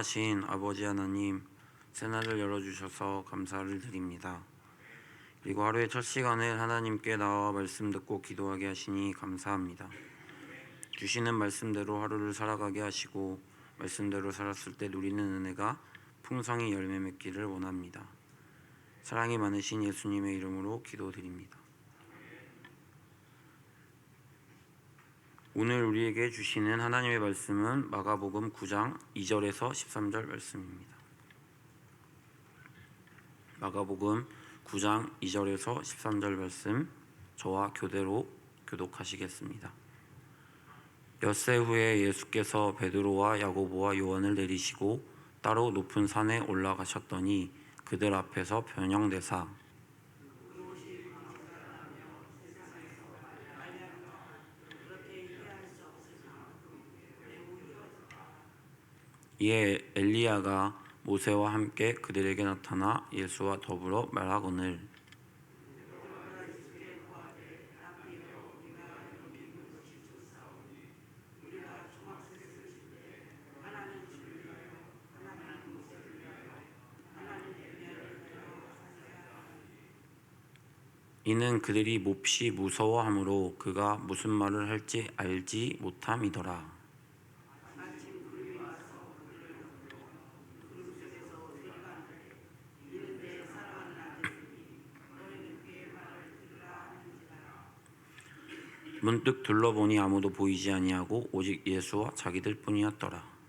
하신 아버지 하나님, 새날을 열어주셔서 감사를 드립니다. 그리고 하루의 첫 시간을 하나님께 나와 말씀 듣고 기도하게 하시니 감사합니다. 주시는 말씀대로 하루를 살아가게 하시고 말씀대로 살았을 때 누리는 은혜가 풍성히 열매 맺기를 원합니다. 사랑이 많으신 예수님의 이름으로 기도드립니다. 오늘 우리에게 주시는 하나님의 말씀은 마가복음 9장 2절에서 13절 말씀입니다. 마가복음 9장 2절에서 13절 말씀, 저와 교대로 교독하시겠습니다. 엿새 후에 예수께서 베드로와 야고보와 요한을 내리시고 따로 높은 산에 올라가셨더니 그들 앞에서 변형되사 이에 엘리야가 모세와 함께 그들에게 나타나 예수와 더불어 말하거늘 이는 그들이 몹시 무서워하므로 그가 무슨 말을 할지 알지 못함이더라. 문득 둘러보니 아무도 보이지 아니하고 오직 예수와 자기들 뿐이었더라.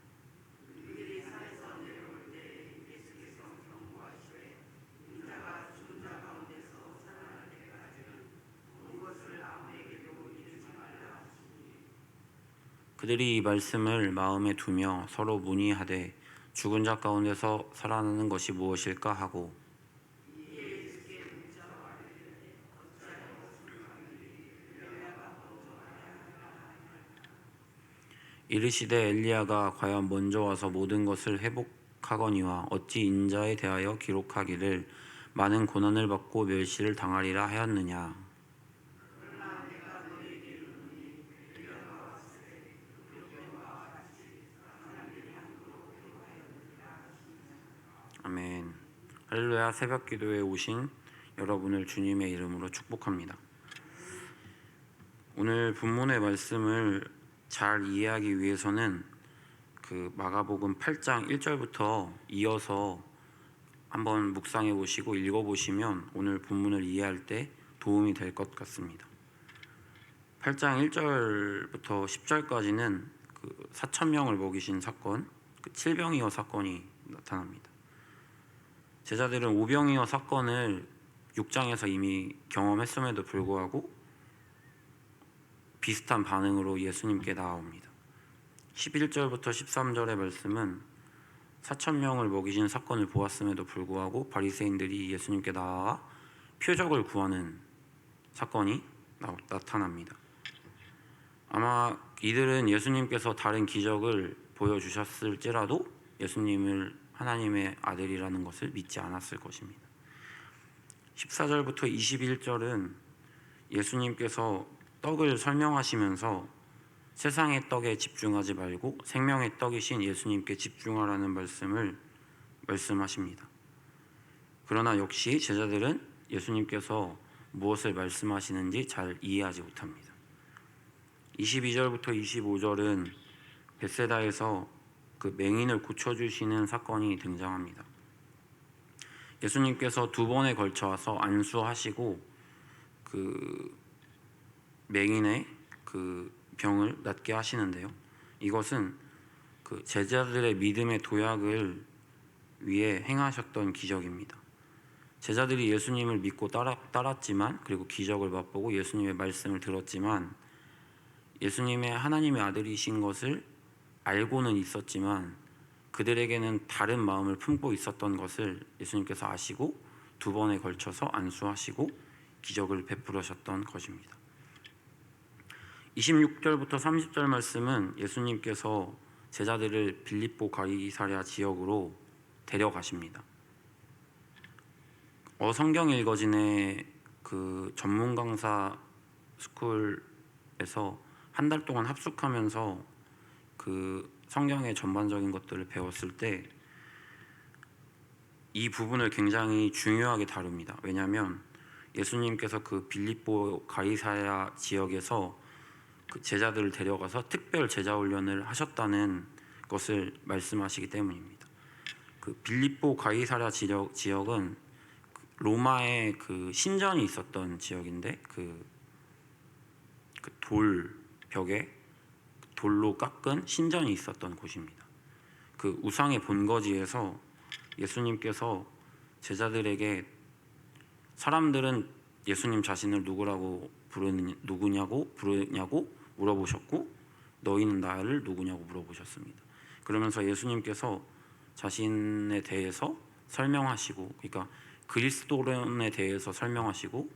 그들이 이 말씀을 마음에 두며 서로 문의하되 죽은 자 가운데서 살아나는 것이 무엇일까 하고 이르시되 엘리야가 과연 먼저 와서 모든 것을 회복하거니와 어찌 인자에 대하여 기록하기를 많은 고난을 받고 멸시를 당하리라 하였느냐. 아멘. 할렐루야. 새벽 기도에 오신 여러분을 주님의 이름으로 축복합니다. 오늘 본문의 말씀을 잘 이해하기 위해서는 그 마가복음 8장 1절부터 이어서 한번 묵상해 보시고 읽어 보시면 오늘 본문을 이해할 때 도움이 될 것 같습니다. 8장 1절부터 10절까지는 그 4,000명을 먹이신 사건, 그 칠병이어 사건이 나타납니다. 제자들은 오병이어 사건을 6장에서 이미 경험했음에도 불구하고 비슷한 반응으로 예수님께 나아옵니다. 11절부터 13절의 말씀은 4,000명을 먹이신 사건을 보았음에도 불구하고 바리새인들이 예수님께 나와 표적을 구하는 사건이 나타납니다. 아마 이들은 예수님께서 다른 기적을 보여주셨을지라도 예수님을 하나님의 아들이라는 것을 믿지 않았을 것입니다. 14절부터 21절은 예수님께서 떡을 설명하시면서 세상의 떡에 집중하지 말고 생명의 떡이신 예수님께 집중하라는 말씀을 말씀하십니다. 그러나 역시 제자들은 예수님께서 무엇을 말씀하시는지 잘 이해하지 못합니다. 22절부터 25절은 벳세다에서 그 맹인을 고쳐주시는 사건이 등장합니다. 예수님께서 2번에 걸쳐서 안수하시고 그 맹인의 그 병을 낫게 하시는데요. 이것은 그 제자들의 믿음의 도약을 위해 행하셨던 기적입니다. 제자들이 예수님을 믿고 따랐지만 그리고 기적을 맛보고 예수님의 말씀을 들었지만 예수님의 하나님의 아들이신 것을 알고는 있었지만 그들에게는 다른 마음을 품고 있었던 것을 예수님께서 아시고 2번에 걸쳐서 안수하시고 기적을 베풀으셨던 것입니다. 26절부터 30절 말씀은 예수님께서 제자들을 빌립보 가이사랴 지역으로 데려가십니다. 성경 읽어진의 그 전문 강사 스쿨에서 한 달 동안 합숙하면서 그 성경의 전반적인 것들을 배웠을 때 이 부분을 굉장히 중요하게 다룹니다. 왜냐하면 예수님께서 그 빌립보 가이사야 지역에서 그 제자들을 데려가서 특별 제자 훈련을 하셨다는 것을 말씀하시기 때문입니다. 그 빌립보 가이사야 지역은 로마의 그 신전이 있었던 지역인데 그 돌 벽에 돌로 깎은 신전이 있었던 곳입니다. 그 우상의 본거지에서 예수님께서 제자들에게 사람들은 예수님 자신을 누구냐고 부르냐고 물어보셨고 너희는 나를 누구냐고 물어보셨습니다. 그러면서 예수님께서 자신에 대해서 설명하시고, 그러니까 그리스도론에 대해서 설명하시고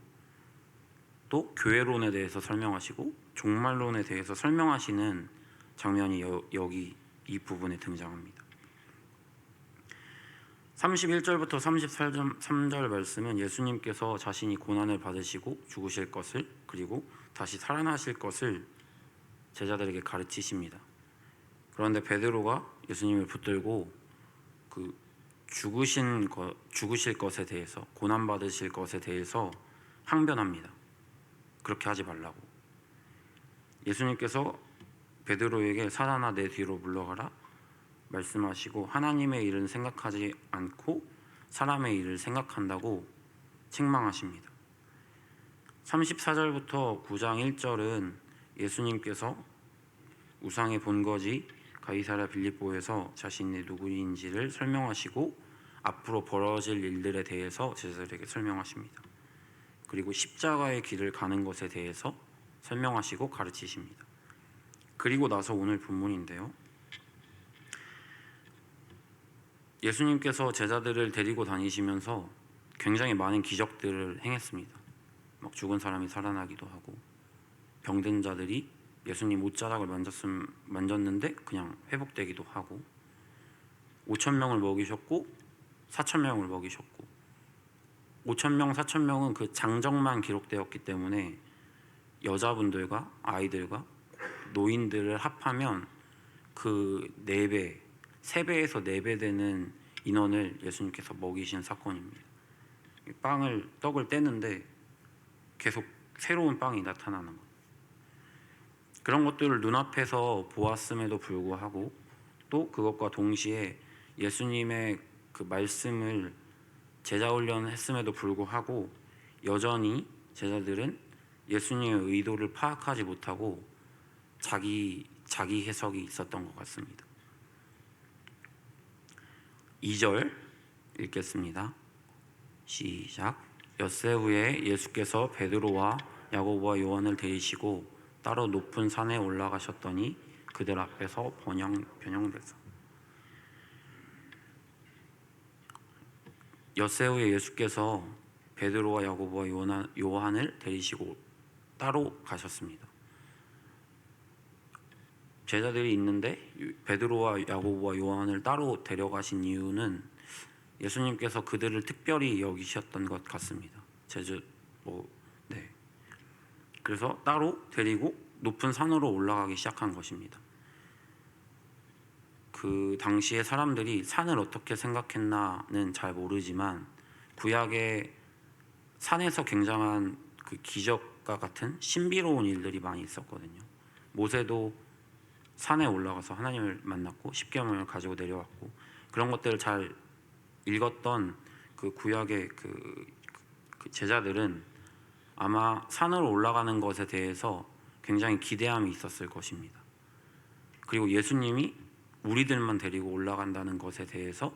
또 교회론에 대해서 설명하시고 종말론에 대해서 설명하시는 장면이 여기 이 부분에 등장합니다. 31절부터 33절 말씀은 예수님께서 자신이 고난을 받으시고 죽으실 것을 그리고 다시 살아나실 것을 제자들에게 가르치십니다. 그런데 베드로가 예수님을 붙들고 그 죽으실 것에 대해서, 고난 받으실 것에 대해서 항변합니다. 그렇게 하지 말라고. 예수님께서 베드로에게 사단아 내 뒤로 물러가라 말씀하시고 하나님의 일은 생각하지 않고 사람의 일을 생각한다고 책망하십니다. 34절부터 9장 1절은 예수님께서 우상의 본거지 가이사랴 빌립보에서 자신이 누구인지를 설명하시고 앞으로 벌어질 일들에 대해서 제자들에게 설명하십니다. 그리고 십자가의 길을 가는 것에 대해서 설명하시고 가르치십니다. 그리고 나서 오늘 본문인데요. 예수님께서 제자들을 데리고 다니시면서 굉장히 많은 기적들을 행했습니다. 막 죽은 사람이 살아나기도 하고 병든 자들이 예수님 옷자락을 만졌는데 그냥 회복되기도 하고 5,000명을 먹이셨고 4,000명을 먹이셨고 5,000명, 4,000명은 그 장정만 기록되었기 때문에 여자분들과 아이들과 노인들을 합하면 그 4배, 3배에서 4배 되는 인원을 예수님께서 먹이신 사건입니다. 떡을 떼는데 계속 새로운 빵이 나타나는 것. 그런 것들을 눈앞에서 보았음에도 불구하고 또 그것과 동시에 예수님의 그 말씀을 제자 훈련했음에도 불구하고 여전히 제자들은 예수님의 의도를 파악하지 못하고 자기 해석이 있었던 것 같습니다. 2절 읽겠습니다. 시작. 엿새 후에 예수께서 베드로와 야고보와 요한을 데리시고 따로 높은 산에 올라가셨더니 그들 앞에서 변형돼서. 엿새 후에 예수께서 베드로와 야고보와 요한을 데리시고 따로 가셨습니다. 제자들이 있는데 베드로와 야고보와 요한을 따로 데려가신 이유는 예수님께서 그들을 특별히 여기셨던 것 같습니다. 그래서 따로 데리고 높은 산으로 올라가기 시작한 것입니다. 그 당시에 사람들이 산을 어떻게 생각했나는 잘 모르지만 구약의 산에서 굉장한 그 기적과 같은 신비로운 일들이 많이 있었거든요. 모세도 산에 올라가서 하나님을 만났고 십계명을 가지고 내려왔고 그런 것들을 잘 읽었던 그 구약의 그 제자들은 아마 산으로 올라가는 것에 대해서 굉장히 기대함이 있었을 것입니다. 그리고 예수님이 우리들만 데리고 올라간다는 것에 대해서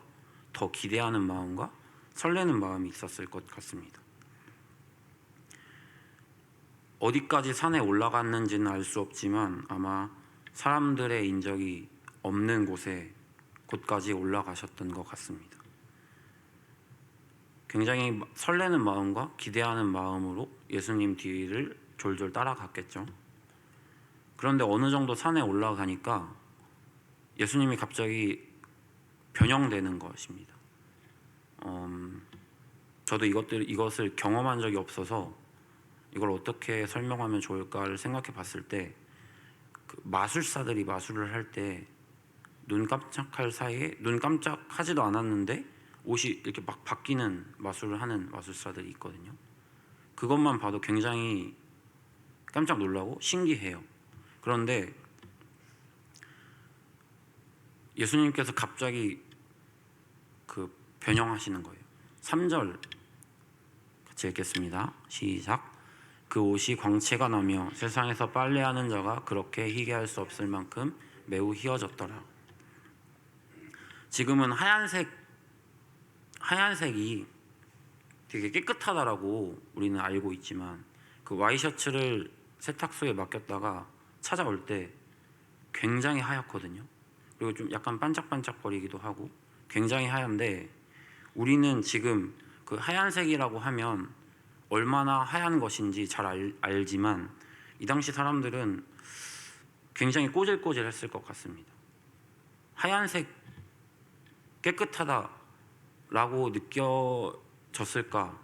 더 기대하는 마음과 설레는 마음이 있었을 것 같습니다. 어디까지 산에 올라갔는지는 알 수 없지만 아마 사람들의 인적이 없는 곳에 곳까지 올라가셨던 것 같습니다. 굉장히 설레는 마음과 기대하는 마음으로 예수님 뒤를 졸졸 따라갔겠죠. 그런데 어느 정도 산에 올라가니까 예수님이 갑자기 변형되는 것입니다. 저도 이것을 경험한 적이 없어서 이걸 어떻게 설명하면 좋을까를 생각해 봤을 때 그 마술사들이 마술을 할 때 눈 깜짝할 사이에 눈 깜짝하지도 않았는데 옷이 이렇게 막 바뀌는 마술을 하는 마술사들이 있거든요. 그것만 봐도 굉장히 깜짝 놀라고 신기해요. 그런데 예수님께서 갑자기 그 변형하시는 거예요. 3절 같이 읽겠습니다. 시작. 그 옷이 광채가 나며 세상에서 빨래하는 자가 그렇게 희게할 수 없을 만큼 매우 희어졌더라. 지금은 하얀색이 되게 깨끗하다라고 우리는 알고 있지만 그 와이셔츠를 세탁소에 맡겼다가 찾아올 때 굉장히 하얗거든요. 그리고 좀 약간 반짝반짝거리기도 하고 굉장히 하얀데 우리는 지금 그 하얀색이라고 하면 얼마나 하얀 것인지 잘 알지만 이 당시 사람들은 굉장히 꼬질꼬질했을 것 같습니다. 하얀색 깨끗하다라고 느껴졌을까?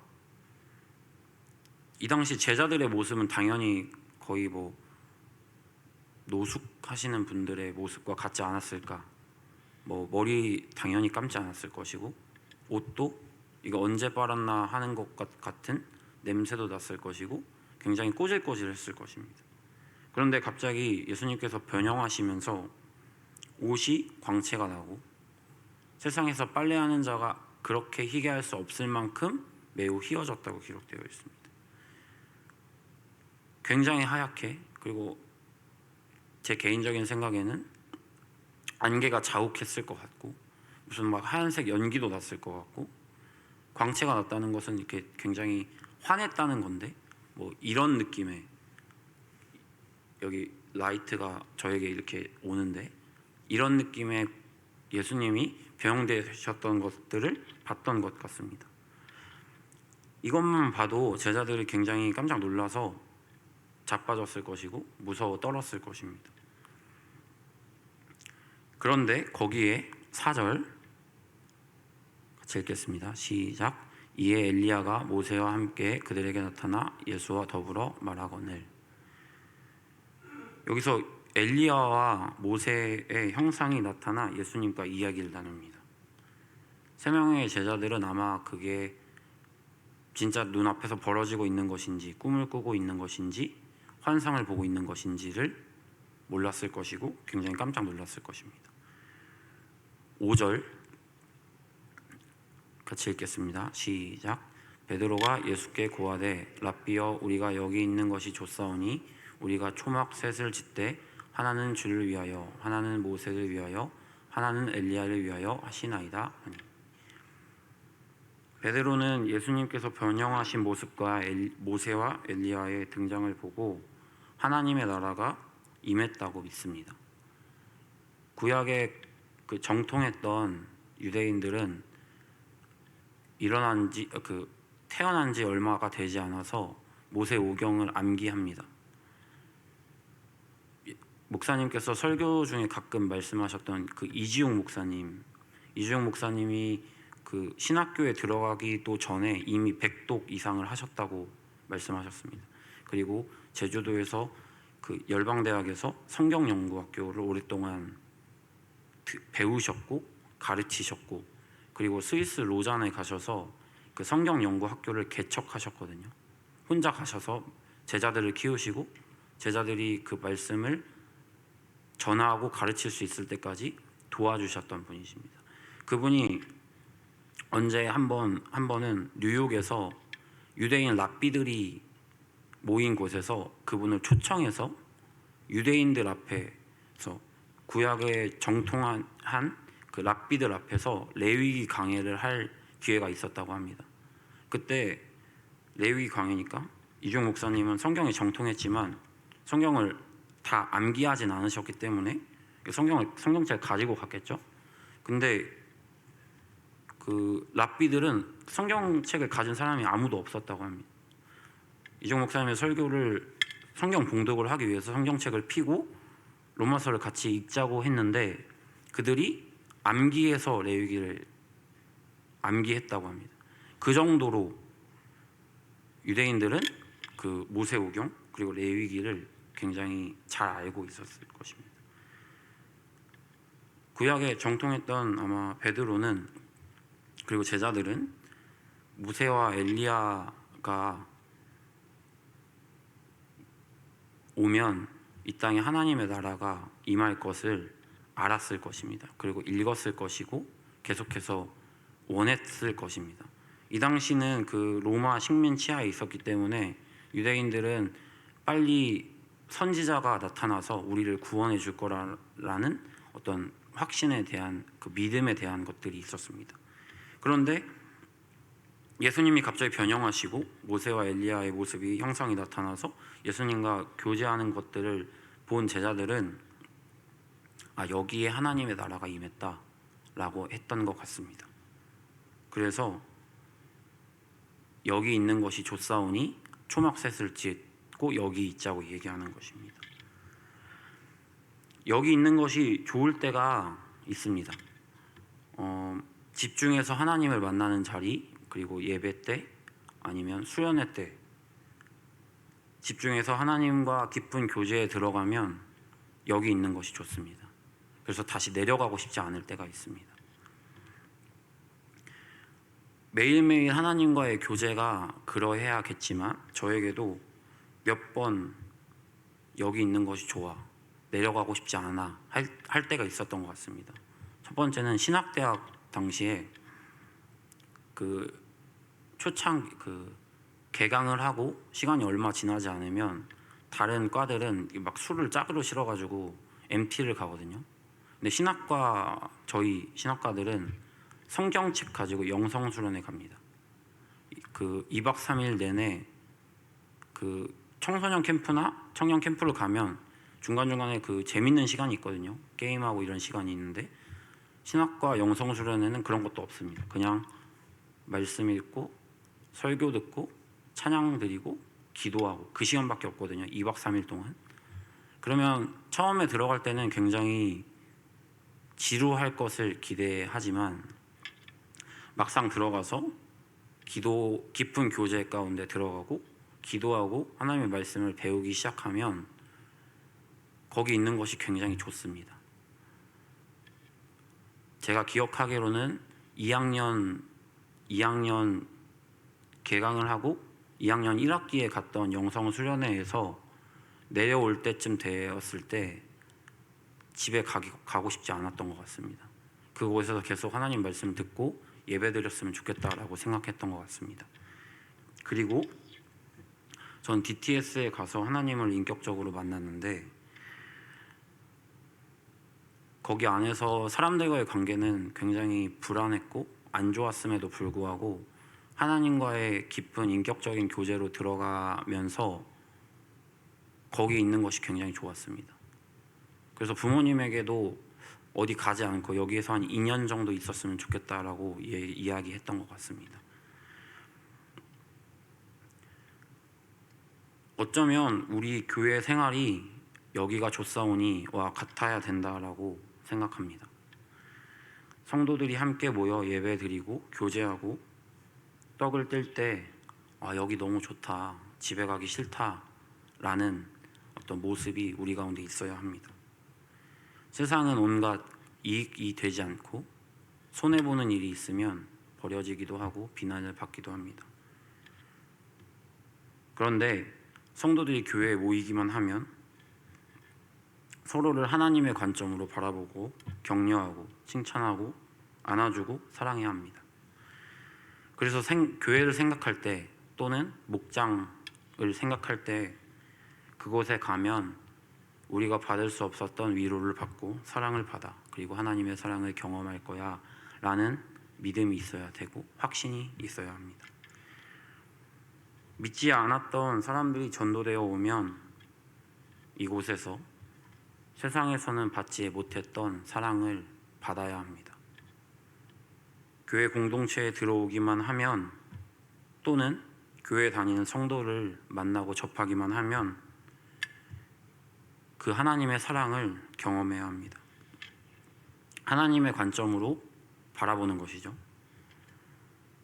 이 당시 제자들의 모습은 당연히 거의 뭐 노숙하시는 분들의 모습과 같지 않았을까? 뭐 머리 당연히 감지 않았을 것이고 옷도 이거 언제 빨았나 하는 것 같은 냄새도 났을 것이고 굉장히 꼬질꼬질했을 것입니다. 그런데 갑자기 예수님께서 변형하시면서 옷이 광채가 나고 세상에서 빨래하는 자가 그렇게 희게할 수 없을 만큼 매우 희어졌다고 기록되어 있습니다. 굉장히 하얗게, 그리고 제 개인적인 생각에는 안개가 자욱했을 것 같고 무슨 막 하얀색 연기도 났을 것 같고 광채가 났다는 것은 이렇게 굉장히 환했다는 건데 뭐 이런 느낌의 여기 라이트가 저에게 이렇게 오는데 이런 느낌의 예수님이 변형되셨던 것들을 봤던 것 같습니다. 이것만 봐도 제자들이 굉장히 깜짝 놀라서 자빠졌을 것이고 무서워 떨었을 것입니다. 그런데 거기에 4절 같이 읽겠습니다. 시작. 이에 엘리야가 모세와 함께 그들에게 나타나 예수와 더불어 말하거늘. 여기서 엘리야와 모세의 형상이 나타나 예수님과 이야기를 나눕니다. 세 명의 제자들은 아마 그게 진짜 눈앞에서 벌어지고 있는 것인지 꿈을 꾸고 있는 것인지 환상을 보고 있는 것인지를 몰랐을 것이고 굉장히 깜짝 놀랐을 것입니다. 5절 같이 읽겠습니다. 시작. 베드로가 예수께 고하되 랍비여 우리가 여기 있는 것이 좋사오니 우리가 초막 셋을 짓되 하나는 주를 위하여 하나는 모세를 위하여 하나는 엘리야를 위하여 하시나이다. 베드로는 예수님께서 변형하신 모습과 모세와 엘리야의 등장을 보고 하나님의 나라가 임했다고 믿습니다. 구약에 그 정통했던 유대인들은 태어난 지 얼마가 되지 않아서 모세 오경을 암기합니다. 목사님께서 설교 중에 가끔 말씀하셨던 그 이지용 목사님이 그 신학교에 들어가기도 전에 이미 100독 이상을 하셨다고 말씀하셨습니다. 그리고 제주도에서 그 열방대학에서 성경연구학교를 오랫동안 배우셨고 가르치셨고 그리고 스위스 로잔에 가셔서 그 성경연구학교를 개척하셨거든요. 혼자 가셔서 제자들을 키우시고 제자들이 그 말씀을 전하고 가르칠 수 있을 때까지 도와주셨던 분이십니다. 그분이 언제 한 번은 뉴욕에서 유대인 랍비들이 모인 곳에서 그분을 초청해서 유대인들 앞에서 구약에 정통한 그 랍비들 앞에서 레위기 강해를 할 기회가 있었다고 합니다. 그때 레위기 강해니까 이종 목사님은 성경이 정통했지만 성경을 다 암기하진 않으셨기 때문에 성경책을 가지고 갔겠죠. 근데 그 랍비들은 성경책을 가진 사람이 아무도 없었다고 합니다. 이종 목사님의 설교를 성경 봉독을 하기 위해서 성경책을 펴고 로마서를 같이 읽자고 했는데 그들이 암기해서 레위기를 암기했다고 합니다. 그 정도로 유대인들은 그 모세오경 그리고 레위기를 굉장히 잘 알고 있었을 것입니다. 구약에 정통했던 아마 베드로는 그리고 제자들은 모세와 엘리야가 오면 이 땅에 하나님의 나라가 임할 것을 알았을 것입니다. 그리고 읽었을 것이고 계속해서 원했을 것입니다. 이 당시는 그 로마 식민 치하에 있었기 때문에 유대인들은 빨리 선지자가 나타나서 우리를 구원해 줄 거라는 어떤 확신에 대한 그 믿음에 대한 것들이 있었습니다. 그런데 예수님이 갑자기 변형하시고 모세와 엘리야의 모습이 형상이 나타나서 예수님과 교제하는 것들을 본 제자들은 여기에 하나님의 나라가 임했다라고 했던 것 같습니다. 그래서 여기 있는 것이 좋사오니 초막셋을 짓고 여기 있자고 얘기하는 것입니다. 여기 있는 것이 좋을 때가 있습니다. 집중해서 하나님을 만나는 자리, 그리고 예배 때 아니면 수련회 때 집중해서 하나님과 깊은 교제에 들어가면 여기 있는 것이 좋습니다. 그래서 다시 내려가고 싶지 않을 때가 있습니다. 매일매일 하나님과의 교제가 그러해야겠지만 저에게도 몇 번 여기 있는 것이 좋아, 내려가고 싶지 않아 할 때가 있었던 것 같습니다. 첫 번째는 신학대학 당시에 그 초창 개강을 하고 시간이 얼마 지나지 않으면 다른 과들은 막 술을 짝으로 실어가지고 MT를 가거든요. 근데 저희 신학과들은 성경책 가지고 영성수련회 갑니다. 그 2박 3일 내내 그 청소년 캠프나 청년 캠프를 가면 중간중간에 그 재밌는 시간이 있거든요. 게임하고 이런 시간이 있는데 신학과 영성수련회는 그런 것도 없습니다. 그냥 말씀 읽고 설교 듣고 찬양 드리고 기도하고 그 시간밖에 없거든요. 2박 3일 동안. 그러면 처음에 들어갈 때는 굉장히 지루할 것을 기대하지만 막상 들어가서 깊은 교제 가운데 들어가고 기도하고 하나님의 말씀을 배우기 시작하면 거기 있는 것이 굉장히 좋습니다. 제가 기억하기로는 2학년 개강을 하고 2학년 1학기에 갔던 영성수련회에서 내려올 때쯤 되었을 때 집에 가고 싶지 않았던 것 같습니다. 그곳에서 계속 하나님 말씀 듣고 예배 드렸으면 좋겠다라고 생각했던 것 같습니다. 그리고 전 DTS에 가서 하나님을 인격적으로 만났는데 거기 안에서 사람들과의 관계는 굉장히 불안했고 안 좋았음에도 불구하고 하나님과의 깊은 인격적인 교제로 들어가면서 거기 있는 것이 굉장히 좋았습니다. 그래서 부모님에게도 어디 가지 않고 여기에서 한 2년 정도 있었으면 좋겠다라고 이야기했던 것 같습니다. 어쩌면 우리 교회 생활이 여기가 좋사오니와 같아야 된다라고 생각합니다. 성도들이 함께 모여 예배드리고 교제하고 떡을 뗄 때 여기 너무 좋다, 집에 가기 싫다라는 어떤 모습이 우리 가운데 있어야 합니다. 세상은 온갖 이익이 되지 않고 손해보는 일이 있으면 버려지기도 하고 비난을 받기도 합니다. 그런데 성도들이 교회에 모이기만 하면 서로를 하나님의 관점으로 바라보고 격려하고 칭찬하고 안아주고 사랑해야 합니다. 그래서 교회를 생각할 때 또는 목장을 생각할 때 그곳에 가면 우리가 받을 수 없었던 위로를 받고 사랑을 받아 그리고 하나님의 사랑을 경험할 거야 라는 믿음이 있어야 되고 확신이 있어야 합니다. 믿지 않았던 사람들이 전도되어 오면 이곳에서 세상에서는 받지 못했던 사랑을 받아야 합니다. 교회 공동체에 들어오기만 하면 또는 교회 다니는 성도를 만나고 접하기만 하면 그 하나님의 사랑을 경험해야 합니다. 하나님의 관점으로 바라보는 것이죠.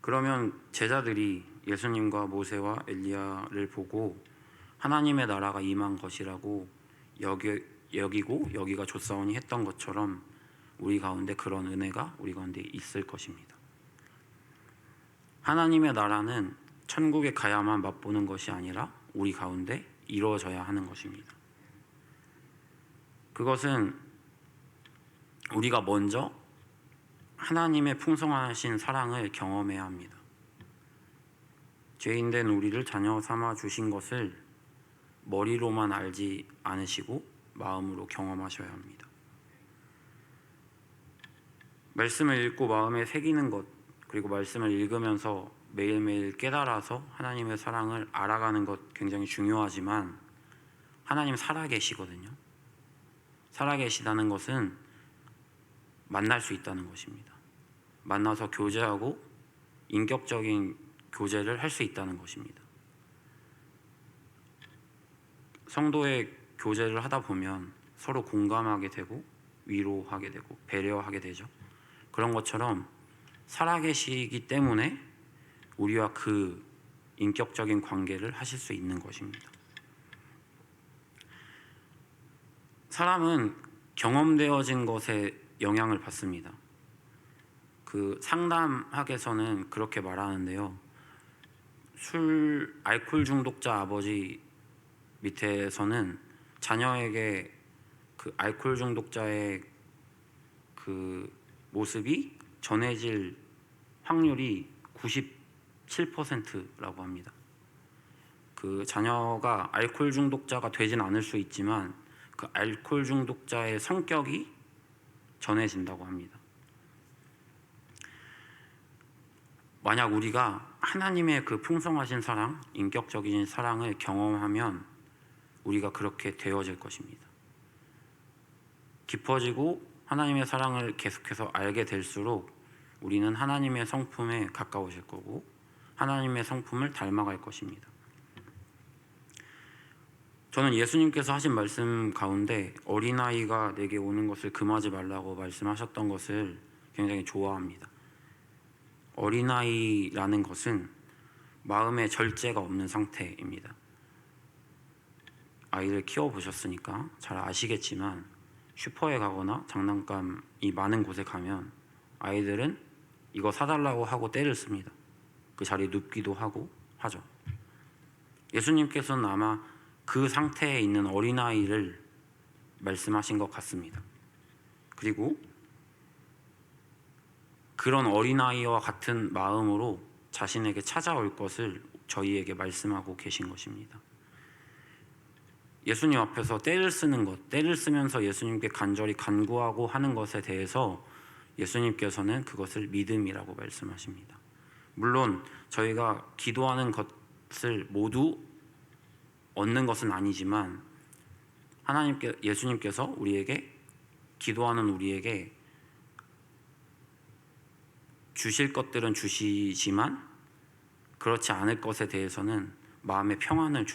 그러면 제자들이 예수님과 모세와 엘리야를 보고 하나님의 나라가 임한 것이라고 여기고 여기가 좋사오니 했던 것처럼 우리 가운데 그런 은혜가 우리 가운데 있을 것입니다. 하나님의 나라는 천국에 가야만 맛보는 것이 아니라 우리 가운데 이루어져야 하는 것입니다. 그것은 우리가 먼저 하나님의 풍성하신 사랑을 경험해야 합니다. 죄인된 우리를 자녀 삼아 주신 것을 머리로만 알지 않으시고 마음으로 경험하셔야 합니다. 말씀을 읽고 마음에 새기는 것, 그리고 말씀을 읽으면서 매일매일 깨달아서 하나님의 사랑을 알아가는 것 굉장히 중요하지만 하나님 살아계시거든요. 살아계시다는 것은 만날 수 있다는 것입니다. 만나서 교제하고 인격적인 교제를 할 수 있다는 것입니다. 성도의 교제를 하다 보면 서로 공감하게 되고 위로하게 되고 배려하게 되죠. 그런 것처럼 살아계시기 때문에 우리와 그 인격적인 관계를 하실 수 있는 것입니다. 사람은 경험되어진 것에 영향을 받습니다. 그 상담학에서는 그렇게 말하는데요. 알코올 중독자 아버지 밑에서는 자녀에게 그 알코올 중독자의 그 모습이 전해질 확률이 97%라고 합니다. 그 자녀가 알코올 중독자가 되진 않을 수 있지만 그 알코올 중독자의 성격이 전해진다고 합니다. 만약 우리가 하나님의 그 풍성하신 사랑, 인격적인 사랑을 경험하면 우리가 그렇게 되어질 것입니다. 깊어지고 하나님의 사랑을 계속해서 알게 될수록 우리는 하나님의 성품에 가까워질 거고 하나님의 성품을 닮아갈 것입니다. 저는 예수님께서 하신 말씀 가운데 어린아이가 내게 오는 것을 금하지 말라고 말씀하셨던 것을 굉장히 좋아합니다. 어린아이라는 것은 마음에 절제가 없는 상태입니다. 아이를 키워보셨으니까 잘 아시겠지만 슈퍼에 가거나 장난감이 많은 곳에 가면 아이들은 이거 사달라고 하고 떼를 씁니다. 그 자리에 눕기도 하고 하죠. 예수님께서는 아마 그 상태에 있는 어린아이를 말씀하신 것 같습니다. 그리고 그런 어린아이와 같은 마음으로 자신에게 찾아올 것을 저희에게 말씀하고 계신 것입니다. 예수님 앞에서 떼를 쓰는 것, 떼를 쓰면서 예수님께 간절히 간구하고 하는 것에 대해서 예수님께서는 그것을 믿음이라고 말씀하십니다. 물론 저희가 기도하는 것을 모두 얻는 것은 아니지만 예수님께서 우리에게 기도하는 우리에게 주실 것들은 주시지만 그렇지 않을 것에 대해서는 마음의 평안을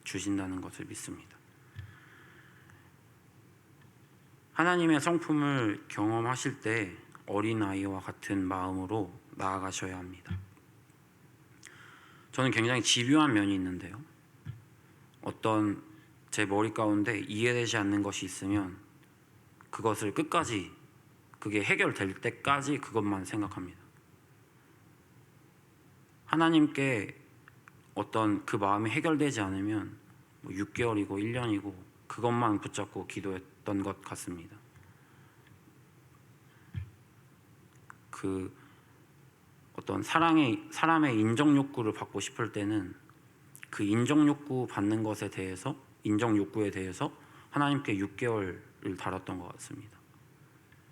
주신다는 것을 믿습니다. 하나님의 성품을 경험하실 때 어린아이와 같은 마음으로 나아가셔야 합니다. 저는 굉장히 집요한 면이 있는데요. 어떤 제 머리 가운데 이해되지 않는 것이 있으면 그것을 끝까지 그게 해결될 때까지 그것만 생각합니다. 하나님께 어떤 그 마음이 해결되지 않으면 6개월이고 1년이고 그것만 붙잡고 기도했던 것 같습니다. 그 어떤 사람의 인정 욕구를 받고 싶을 때는 그 인정 욕구 받는 것에 대해서 인정 욕구에 대해서 하나님께 6개월을 다뤘던 것 같습니다.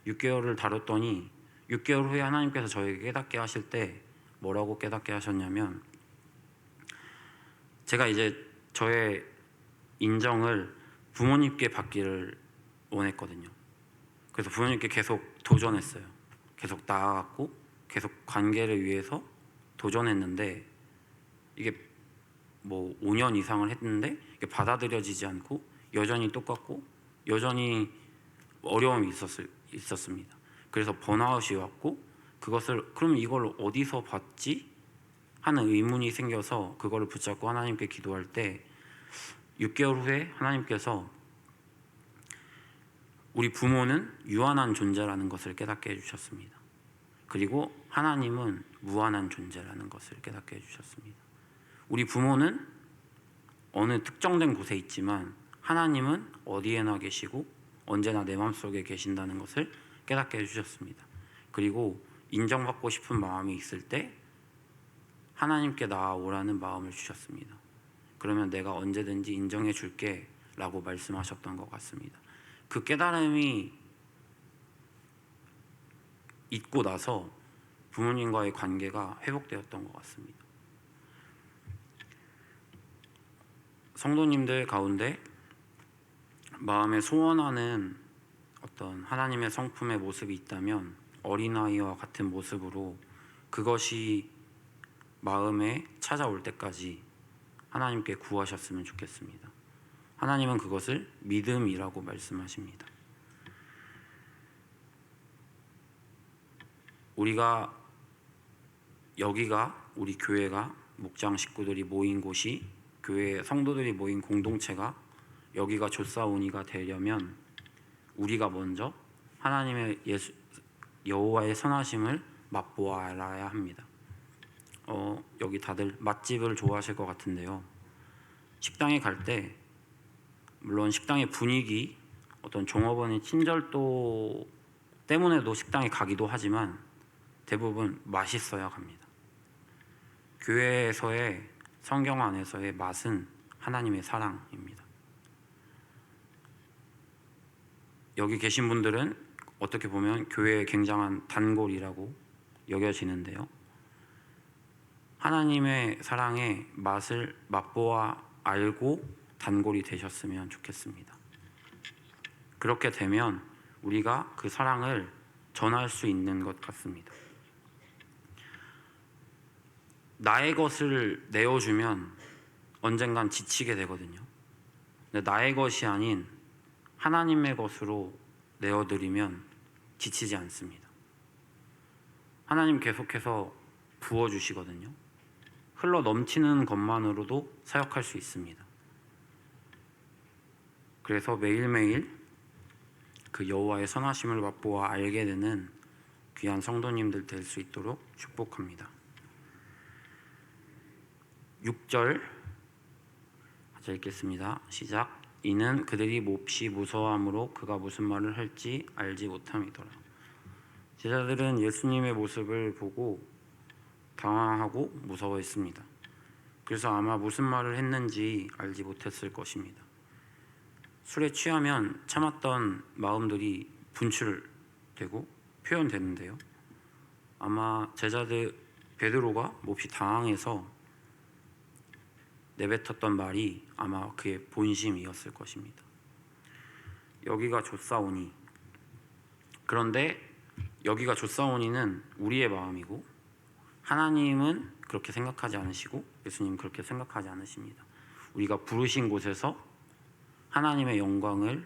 6개월을 다뤘더니 6개월 후에 하나님께서 저에게 깨닫게 하실 때 뭐라고 깨닫게 하셨냐면 제가 이제 저의 인정을 부모님께 받기를 원했거든요. 그래서 부모님께 계속 도전했어요. 계속 나아갔고 계속 관계를 위해서 도전했는데 이게 5년 이상을 했는데 이게 받아들여지지 않고 여전히 똑같고 여전히 어려움이 있었습니다. 그래서 번아웃이 왔고 그럼 이걸 어디서 받지? 하는 의문이 생겨서 그거를 붙잡고 하나님께 기도할 때 6개월 후에 하나님께서 우리 부모는 유한한 존재라는 것을 깨닫게 해주셨습니다. 그리고 하나님은 무한한 존재라는 것을 깨닫게 해주셨습니다. 우리 부모는 어느 특정된 곳에 있지만 하나님은 어디에나 계시고 언제나 내 마음속에 계신다는 것을 깨닫게 해주셨습니다. 그리고 인정받고 싶은 마음이 있을 때 하나님께 나아오라는 마음을 주셨습니다. 그러면 내가 언제든지 인정해 줄게 라고 말씀하셨던 것 같습니다. 그 깨달음이 있고 나서 부모님과의 관계가 회복되었던 것 같습니다. 성도님들 가운데 마음에 소원하는 어떤 하나님의 성품의 모습이 있다면 어린아이와 같은 모습으로 그것이 마음에 찾아올 때까지 하나님께 구하셨으면 좋겠습니다. 하나님은 그것을 믿음이라고 말씀하십니다. 여기가 우리 교회가 목장 식구들이 모인 곳이 교회 성도들이 모인 공동체가 여기가 좋사오니가 되려면 우리가 먼저 하나님의 여호와의 선하심을 맛보아 알아야 합니다. 여기 다들 맛집을 좋아하실 것 같은데요. 식당에 갈 때 물론 식당의 분위기, 어떤 종업원의 친절도 때문에도 식당에 가기도 하지만 대부분 맛있어야 갑니다. 교회에서의 성경 안에서의 맛은 하나님의 사랑입니다. 여기 계신 분들은 어떻게 보면 교회의 굉장한 단골이라고 여겨지는데요. 하나님의 사랑의 맛을 맛보아 알고 단골이 되셨으면 좋겠습니다. 그렇게 되면 우리가 그 사랑을 전할 수 있는 것 같습니다. 나의 것을 내어주면 언젠간 지치게 되거든요. 근데 나의 것이 아닌 하나님의 것으로 내어드리면 지치지 않습니다. 하나님 계속해서 부어주시거든요. 흘러 넘치는 것만으로도 사역할 수 있습니다. 그래서 매일매일 그 여호와의 선하심을 맛보아 알게 되는 귀한 성도님들 될 수 있도록 축복합니다. 6절 같이 읽겠습니다. 시작. 이는 그들이 몹시 무서워함으로 그가 무슨 말을 할지 알지 못함이더라. 제자들은 예수님의 모습을 보고 당황하고 무서워했습니다. 그래서 아마 무슨 말을 했는지 알지 못했을 것입니다. 술에 취하면 참았던 마음들이 분출되고 표현되는데요. 아마 제자들 베드로가 몹시 당황해서 내뱉었던 말이 아마 그의 본심이었을 것입니다. 여기가 좋사오니. 그런데 여기가 좋사오니는 우리의 마음이고 하나님은 그렇게 생각하지 않으시고 예수님은 그렇게 생각하지 않으십니다. 우리가 부르신 곳에서 하나님의 영광을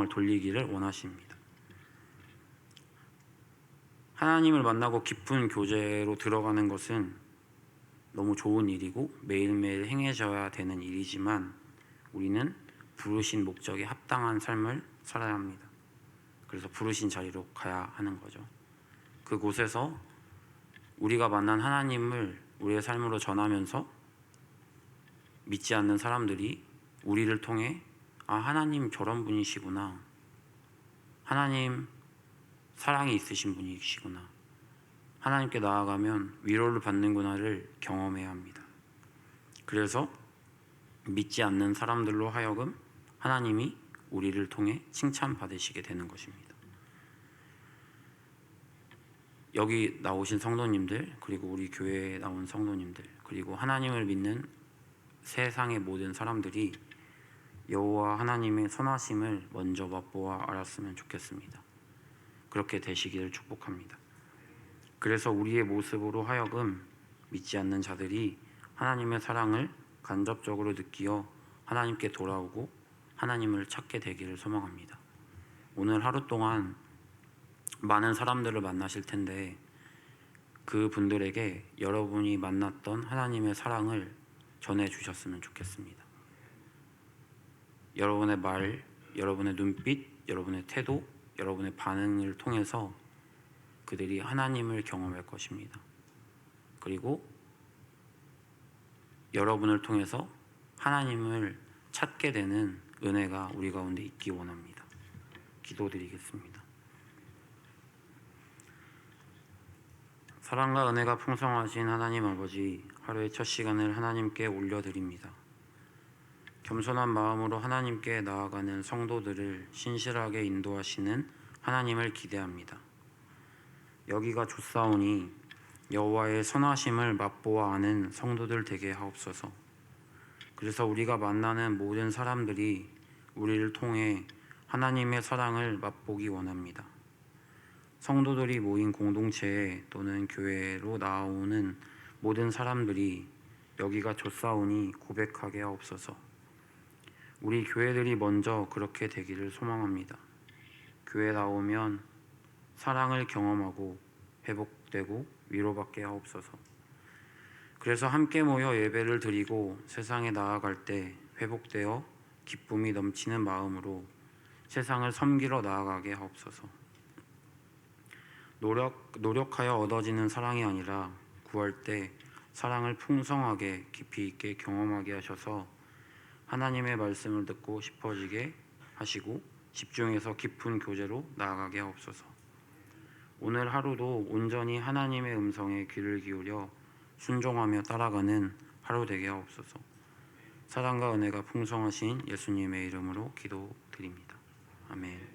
돌리기를 원하십니다. 하나님을 만나고 깊은 교제로 들어가는 것은 너무 좋은 일이고 매일매일 행해져야 되는 일이지만 우리는 부르신 목적에 합당한 삶을 살아야 합니다. 그래서 부르신 자리로 가야 하는 거죠. 그곳에서 우리가 만난 하나님을 우리의 삶으로 전하면서 믿지 않는 사람들이 우리를 통해 하나님 저런 분이시구나, 하나님 사랑이 있으신 분이시구나, 하나님께 나아가면 위로를 받는구나를 경험해야 합니다. 그래서 믿지 않는 사람들로 하여금 하나님이 우리를 통해 칭찬받으시게 되는 것입니다. 여기 나오신 성도님들, 그리고 우리 교회에 나온 성도님들, 그리고 하나님을 믿는 세상의 모든 사람들이 여호와 하나님의 선하심을 먼저 맛보아 알았으면 좋겠습니다. 그렇게 되시기를 축복합니다. 그래서 우리의 모습으로 하여금 믿지 않는 자들이 하나님의 사랑을 간접적으로 느끼어 하나님께 돌아오고 하나님을 찾게 되기를 소망합니다. 오늘 하루 동안 많은 사람들을 만나실 텐데 그 분들에게 여러분이 만났던 하나님의 사랑을 전해주셨으면 좋겠습니다. 여러분의 말, 여러분의 눈빛, 여러분의 태도, 여러분의 반응을 통해서 그들이 하나님을 경험할 것입니다. 그리고 여러분을 통해서 하나님을 찾게 되는 은혜가 우리 가운데 있기 원합니다. 기도드리겠습니다. 사랑과 은혜가 풍성하신 하나님 아버지, 하루의 첫 시간을 하나님께 올려드립니다. 겸손한 마음으로 하나님께 나아가는 성도들을 신실하게 인도하시는 하나님을 기대합니다. 여기가 좋사오니 여호와의 선하심을 맛보아 아는 성도들 되게 하옵소서. 그래서 우리가 만나는 모든 사람들이 우리를 통해 하나님의 사랑을 맛보기 원합니다. 성도들이 모인 공동체에 또는 교회로 나오는 모든 사람들이 여기가 좋사오니 고백하게 하옵소서. 우리 교회들이 먼저 그렇게 되기를 소망합니다. 교회 나오면 사랑을 경험하고 회복되고 위로받게 하옵소서. 그래서 함께 모여 예배를 드리고 세상에 나아갈 때 회복되어 기쁨이 넘치는 마음으로 세상을 섬기러 나아가게 하옵소서. 노력하여 얻어지는 사랑이 아니라 구할 때 사랑을 풍성하게 깊이 있게 경험하게 하셔서 하나님의 말씀을 듣고 싶어지게 하시고 집중해서 깊은 교제로 나아가게 하옵소서. 오늘 하루도 온전히 하나님의 음성에 귀를 기울여 순종하며 따라가는 하루 되게 하옵소서. 사랑과 은혜가 풍성하신 예수님의 이름으로 기도드립니다. 아멘.